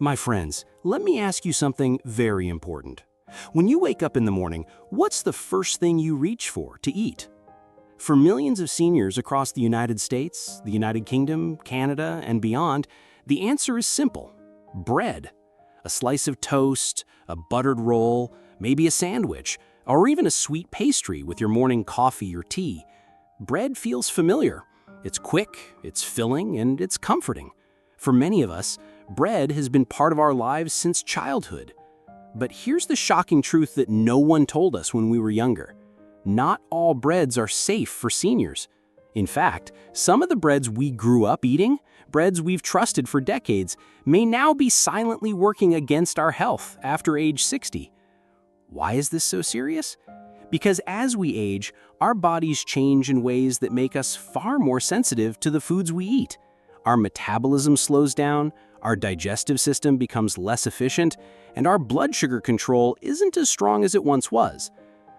My friends, let me ask you something very important. When you wake up in the morning, what's the first thing you reach for to eat? For millions of seniors across the United States, the United Kingdom, Canada, and beyond, the answer is simple: bread. A slice of toast, a buttered roll, maybe a sandwich, or even a sweet pastry with your morning coffee or tea. Bread feels familiar. It's quick, it's filling, and it's comforting. For many of us, bread has been part of our lives since childhood. But here's the shocking truth that no one told us when we were younger. Not all breads are safe for seniors. In fact, some of the breads we grew up eating, breads we've trusted for decades, may now be silently working against our health after age 60. Why is this so serious? Because as we age, our bodies change in ways that make us far more sensitive to the foods we eat. Our metabolism slows down, our digestive system becomes less efficient, and our blood sugar control isn't as strong as it once was.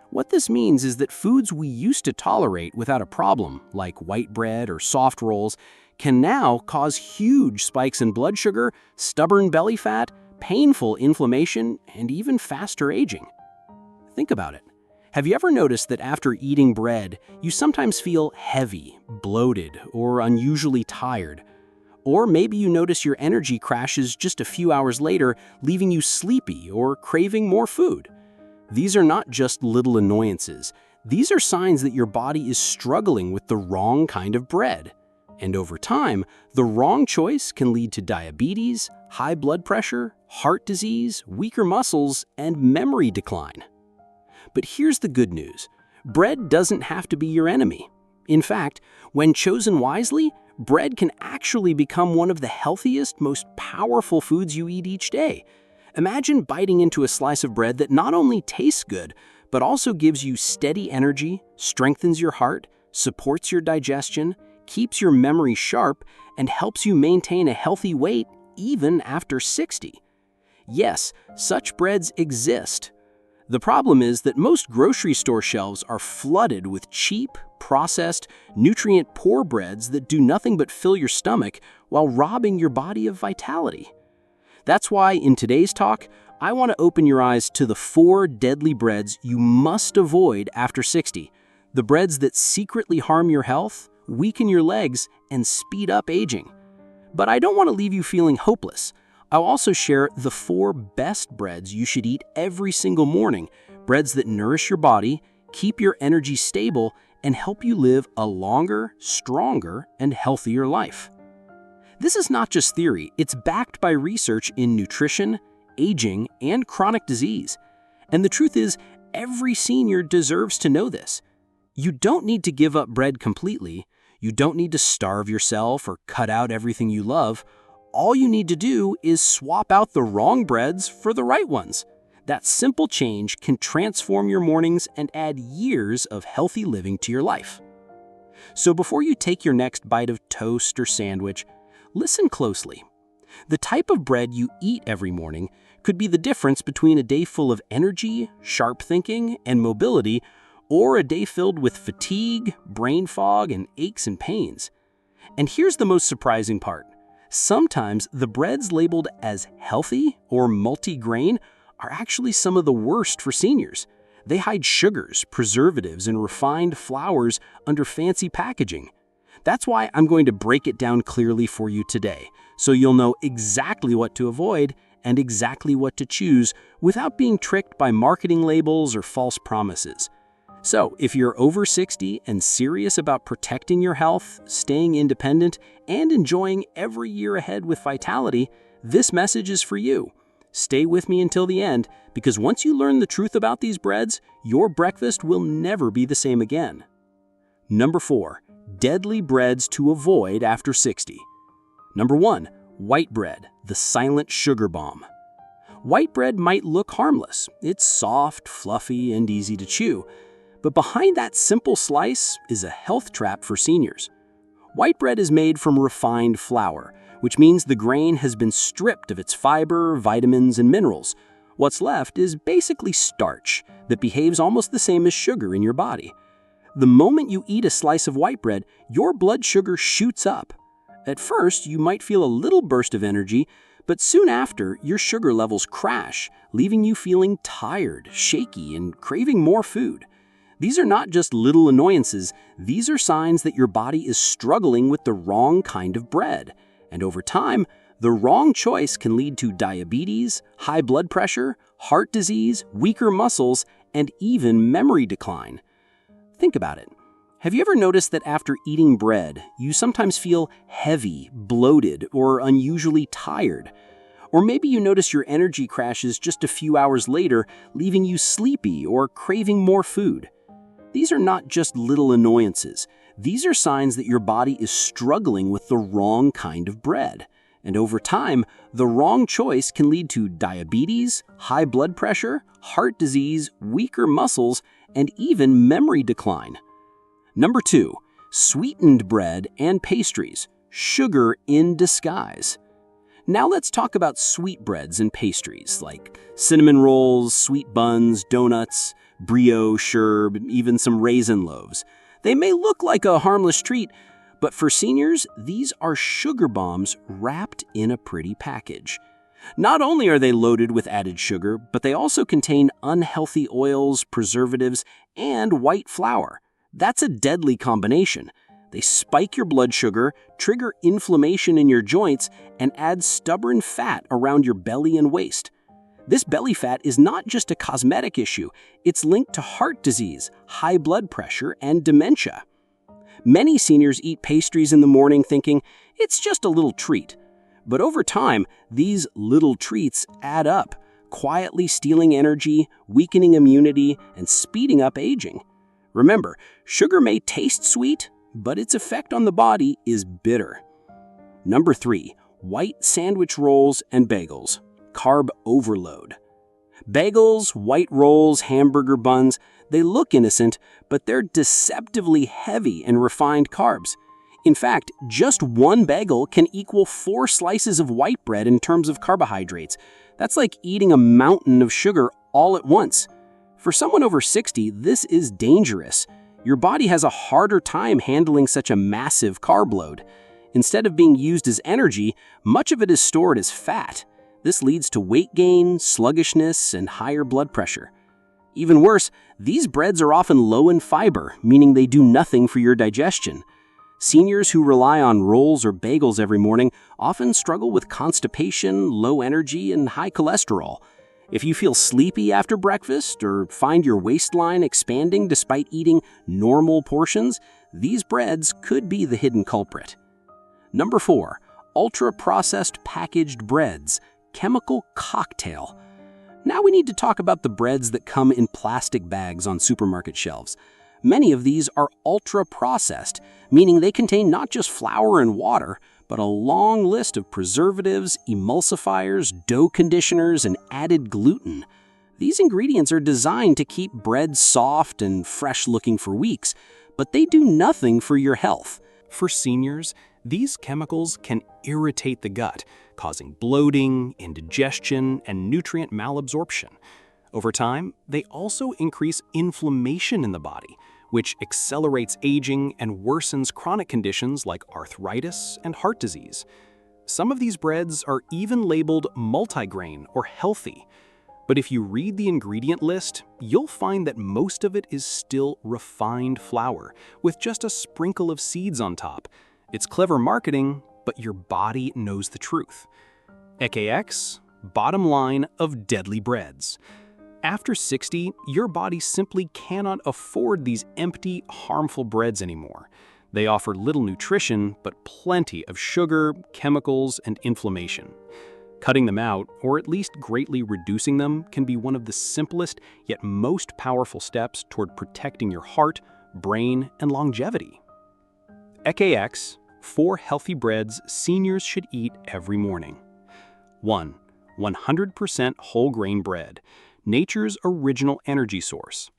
What this means is that foods we used to tolerate without a problem, like white bread or soft rolls, can now cause huge spikes in blood sugar, stubborn belly fat, painful inflammation, and even faster aging. Think about it. Have you ever noticed that after eating bread, you sometimes feel heavy, bloated, or unusually tired? Or maybe you notice your energy crashes just a few hours later, leaving you sleepy or craving more food. These are not just little annoyances. These are signs that your body is struggling with the wrong kind of bread. And over time, the wrong choice can lead to diabetes, high blood pressure, heart disease, weaker muscles, and memory decline. But here's the good news. Bread doesn't have to be your enemy. In fact, when chosen wisely, bread can actually become one of the healthiest, most powerful foods you eat each day. Imagine biting into a slice of bread that not only tastes good, but also gives you steady energy, strengthens your heart, supports your digestion, keeps your memory sharp, and helps you maintain a healthy weight even after 60. Yes, such breads exist. The problem is that most grocery store shelves are flooded with cheap, processed, nutrient-poor breads that do nothing but fill your stomach while robbing your body of vitality. That's why in today's talk, I want to open your eyes to the 4 deadly breads you must avoid after 60. The breads that secretly harm your health, weaken your legs, and speed up aging. But I don't want to leave you feeling hopeless. I'll also share the 4 best breads you should eat every single morning, breads that nourish your body, keep your energy stable, and help you live a longer, stronger, and healthier life. This is not just theory, it's backed by research in nutrition, aging, and chronic disease. And the truth is, every senior deserves to know this. You don't need to give up bread completely. You don't need to starve yourself or cut out everything you love. All you need to do is swap out the wrong breads for the right ones. That simple change can transform your mornings and add years of healthy living to your life. So before you take your next bite of toast or sandwich, listen closely. The type of bread you eat every morning could be the difference between a day full of energy, sharp thinking, and mobility, or a day filled with fatigue, brain fog, and aches and pains. And here's the most surprising part. Sometimes the breads labeled as healthy or multi-grain are actually some of the worst for seniors. They hide sugars, preservatives, and refined flours under fancy packaging. That's why I'm going to break it down clearly for you today, so you'll know exactly what to avoid and exactly what to choose without being tricked by marketing labels or false promises. So, if you're over 60 and serious about protecting your health, staying independent, and enjoying every year ahead with vitality, this message is for you. Stay with me until the end, because once you learn the truth about these breads, your breakfast will never be the same again. Number 4. Deadly breads to avoid after 60. Number 1. White bread, the silent sugar bomb. White bread might look harmless. It's soft, fluffy, and easy to chew. But behind that simple slice is a health trap for seniors. White bread is made from refined flour, which means the grain has been stripped of its fiber, vitamins, and minerals. What's left is basically starch that behaves almost the same as sugar in your body. The moment you eat a slice of white bread, your blood sugar shoots up. At first, you might feel a little burst of energy, But soon after, your sugar levels crash, leaving you feeling tired, shaky, and craving more food. These are not just little annoyances, these are signs that your body is struggling with the wrong kind of bread. And over time, the wrong choice can lead to diabetes, high blood pressure, heart disease, weaker muscles, and even memory decline. Think about it. Have you ever noticed that after eating bread, you sometimes feel heavy, bloated, or unusually tired? Or maybe you notice your energy crashes just a few hours later, leaving you sleepy or craving more food. These are not just little annoyances. These are signs that your body is struggling with the wrong kind of bread. And over time, the wrong choice can lead to diabetes, high blood pressure, heart disease, weaker muscles, and even memory decline. Number 2, sweetened bread and pastries, sugar in disguise. Now let's talk about sweetbreads and pastries like cinnamon rolls, sweet buns, donuts, brioche, or even some raisin loaves. They may look like a harmless treat, but for seniors, these are sugar bombs wrapped in a pretty package. Not only are they loaded with added sugar, but they also contain unhealthy oils, preservatives, and white flour. That's a deadly combination. They spike your blood sugar, trigger inflammation in your joints, and add stubborn fat around your belly and waist. This belly fat is not just a cosmetic issue, it's linked to heart disease, high blood pressure, and dementia. Many seniors eat pastries in the morning thinking it's just a little treat. But over time, these little treats add up, quietly stealing energy, weakening immunity, and speeding up aging. Remember, sugar may taste sweet, but its effect on the body is bitter. Number 3, white sandwich rolls and bagels, carb overload. Bagels, white rolls, hamburger buns, they look innocent, but they're deceptively heavy in refined carbs. In fact, just one bagel can equal 4 slices of white bread in terms of carbohydrates. That's like eating a mountain of sugar all at once. For someone over 60, this is dangerous. Your body has a harder time handling such a massive carb load. Instead of being used as energy, much of it is stored as fat. This leads to weight gain, sluggishness, and higher blood pressure. Even worse, these breads are often low in fiber, meaning they do nothing for your digestion. Seniors who rely on rolls or bagels every morning often struggle with constipation, low energy, and high cholesterol. If you feel sleepy after breakfast or find your waistline expanding despite eating normal portions, these breads could be the hidden culprit. Number 4, ultra-processed packaged breads, chemical cocktail. Now we need to talk about the breads that come in plastic bags on supermarket shelves. Many of these are ultra-processed, meaning they contain not just flour and water, but a long list of preservatives, emulsifiers, dough conditioners, and added gluten. These ingredients are designed to keep bread soft and fresh-looking for weeks, but they do nothing for your health. For seniors, these chemicals can irritate the gut, causing bloating, indigestion, and nutrient malabsorption. Over time, they also increase inflammation in the body, which accelerates aging and worsens chronic conditions like arthritis and heart disease. Some of these breads are even labeled multigrain or healthy. But if you read the ingredient list, you'll find that most of it is still refined flour, with just a sprinkle of seeds on top. It's clever marketing, but your body knows the truth. EKX, bottom line of deadly breads. After 60, your body simply cannot afford these empty, harmful breads anymore. They offer little nutrition, but plenty of sugar, chemicals, and inflammation. Cutting them out, or at least greatly reducing them, can be one of the simplest yet most powerful steps toward protecting your heart, brain, and longevity. EKX, 4 healthy breads seniors should eat every morning. 1. 100% whole grain bread, nature's original energy source.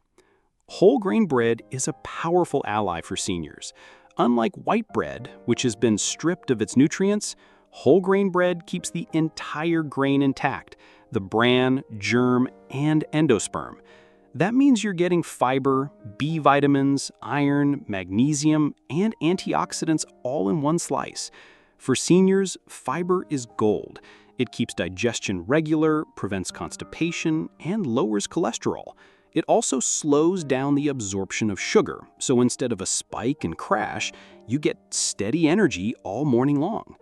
Whole grain bread is a powerful ally for seniors. Unlike white bread, which has been stripped of its nutrients, whole grain bread keeps the entire grain intact, the bran, germ, and endosperm. That means you're getting fiber, B vitamins, iron, magnesium, and antioxidants all in one slice. For seniors, fiber is gold. It keeps digestion regular, prevents constipation, and lowers cholesterol. It also slows down the absorption of sugar, so instead of a spike and crash, you get steady energy all morning long.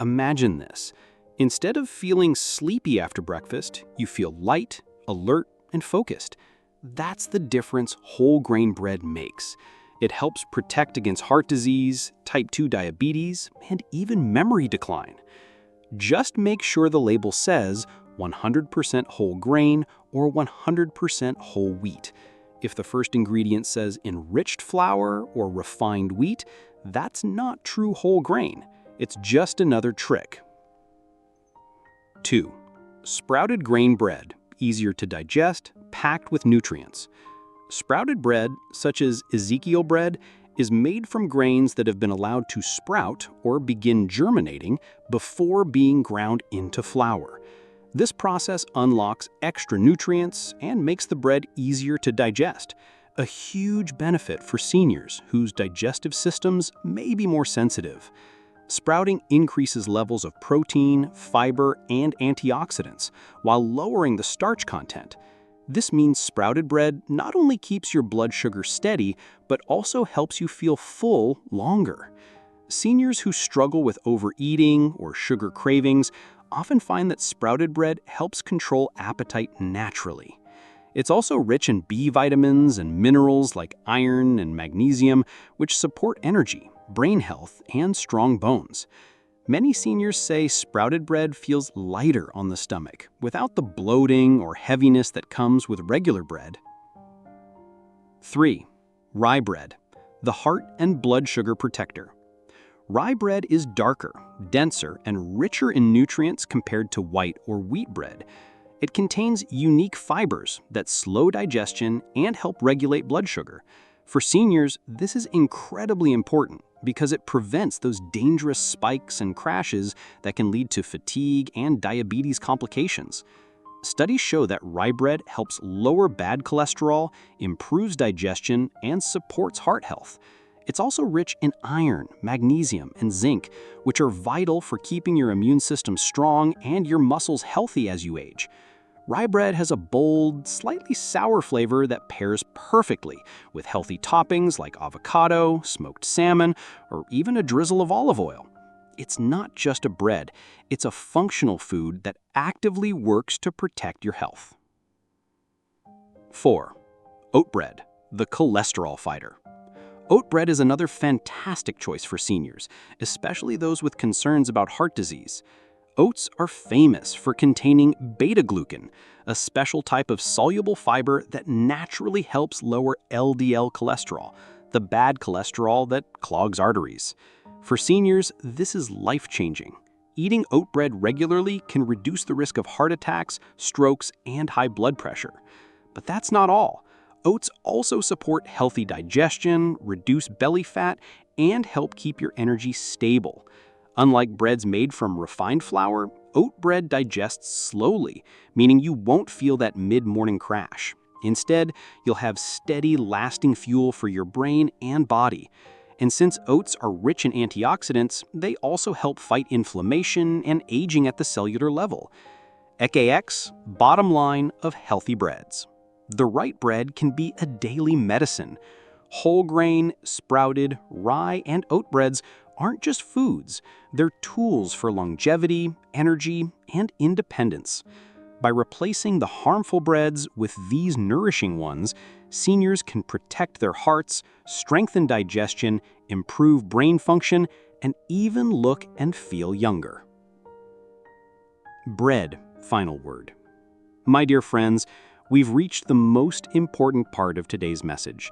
Imagine this. Instead of feeling sleepy after breakfast, you feel light, alert, and focused. That's the difference whole grain bread makes. It helps protect against heart disease, type 2 diabetes, and even memory decline. Just make sure the label says 100% whole grain or 100% whole wheat. If the first ingredient says enriched flour or refined wheat, that's not true whole grain. It's just another trick. 2. Sprouted grain bread, easier to digest, packed with nutrients. Sprouted bread, such as Ezekiel bread, is made from grains that have been allowed to sprout or begin germinating before being ground into flour. This process unlocks extra nutrients and makes the bread easier to digest, a huge benefit for seniors whose digestive systems may be more sensitive. Sprouting increases levels of protein, fiber, and antioxidants while lowering the starch content. This means sprouted bread not only keeps your blood sugar steady, but also helps you feel full longer. Seniors who struggle with overeating or sugar cravings often find that sprouted bread helps control appetite naturally. It's also rich in B vitamins and minerals like iron and magnesium, which support energy, brain health, and strong bones. Many seniors say sprouted bread feels lighter on the stomach, without the bloating or heaviness that comes with regular bread. 3. Rye bread, the heart and blood sugar protector. Rye bread is darker, denser, and richer in nutrients compared to white or wheat bread. It contains unique fibers that slow digestion and help regulate blood sugar. For seniors, this is incredibly important because it prevents those dangerous spikes and crashes that can lead to fatigue and diabetes complications. Studies show that rye bread helps lower bad cholesterol, improves digestion, and supports heart health. It's also rich in iron, magnesium, and zinc, which are vital for keeping your immune system strong and your muscles healthy as you age. Rye bread has a bold, slightly sour flavor that pairs perfectly with healthy toppings like avocado, smoked salmon, or even a drizzle of olive oil. It's not just a bread, it's a functional food that actively works to protect your health. 4. Oat bread, the cholesterol fighter. Oat bread is another fantastic choice for seniors, especially those with concerns about heart disease. Oats are famous for containing beta-glucan, a special type of soluble fiber that naturally helps lower LDL cholesterol, the bad cholesterol that clogs arteries. For seniors, this is life-changing. Eating oat bread regularly can reduce the risk of heart attacks, strokes, and high blood pressure. But that's not all. Oats also support healthy digestion, reduce belly fat, and help keep your energy stable. Unlike breads made from refined flour, oat bread digests slowly, meaning you won't feel that mid-morning crash. Instead, you'll have steady, lasting fuel for your brain and body. And since oats are rich in antioxidants, they also help fight inflammation and aging at the cellular level. EKX, bottom line of healthy breads. The right bread can be a daily medicine. Whole grain, sprouted, rye, and oat breads aren't just foods, they're tools for longevity, energy, and independence. By replacing the harmful breads with these nourishing ones, seniors can protect their hearts, strengthen digestion, improve brain function, and even look and feel younger. Bread, final word. My dear friends, we've reached the most important part of today's message.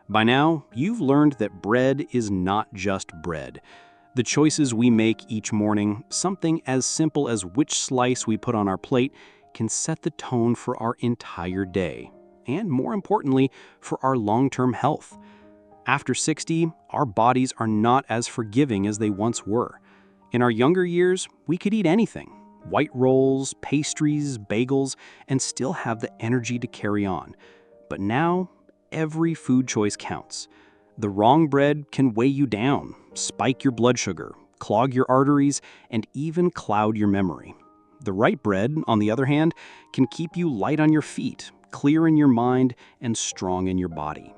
By now, you've learned that bread is not just bread. The choices we make each morning, something as simple as which slice we put on our plate, can set the tone for our entire day, and more importantly, for our long-term health. After 60, our bodies are not as forgiving as they once were. In our younger years, we could eat anything, white rolls, pastries, bagels, and still have the energy to carry on. But now, every food choice counts. The wrong bread can weigh you down, spike your blood sugar, clog your arteries, and even cloud your memory. The right bread, on the other hand, can keep you light on your feet, clear in your mind, and strong in your body.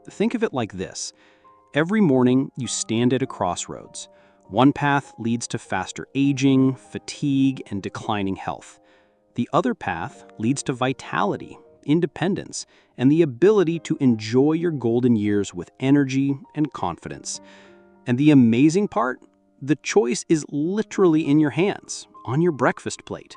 Think of it like this. Every morning, you stand at a crossroads. One path leads to faster aging, fatigue, and declining health. The other path leads to vitality, independence, and the ability to enjoy your golden years with energy and confidence. And the amazing part? The choice is literally in your hands, on your breakfast plate.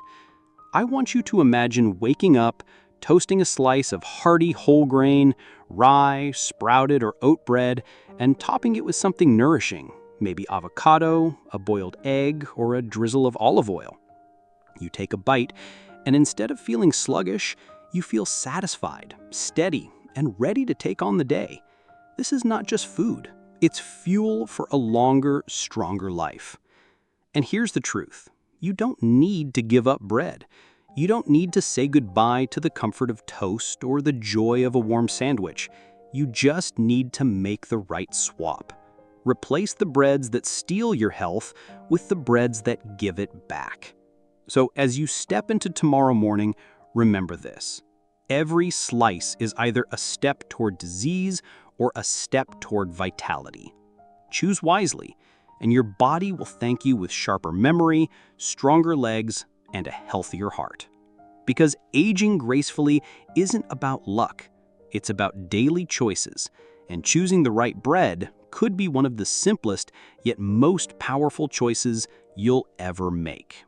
I want you to imagine waking up, toasting a slice of hearty whole grain, rye, sprouted or oat bread, and topping it with something nourishing, maybe avocado, a boiled egg, or a drizzle of olive oil. You take a bite, and instead of feeling sluggish, you feel satisfied, steady, and ready to take on the day. This is not just food. It's fuel for a longer, stronger life. And here's the truth. You don't need to give up bread. You don't need to say goodbye to the comfort of toast or the joy of a warm sandwich. You just need to make the right swap. Replace the breads that steal your health with the breads that give it back. So as you step into tomorrow morning, remember this. Every slice is either a step toward disease or a step toward vitality. Choose wisely, and your body will thank you with sharper memory, stronger legs, and a healthier heart. Because aging gracefully isn't about luck, it's about daily choices, and choosing the right bread could be one of the simplest yet most powerful choices you'll ever make.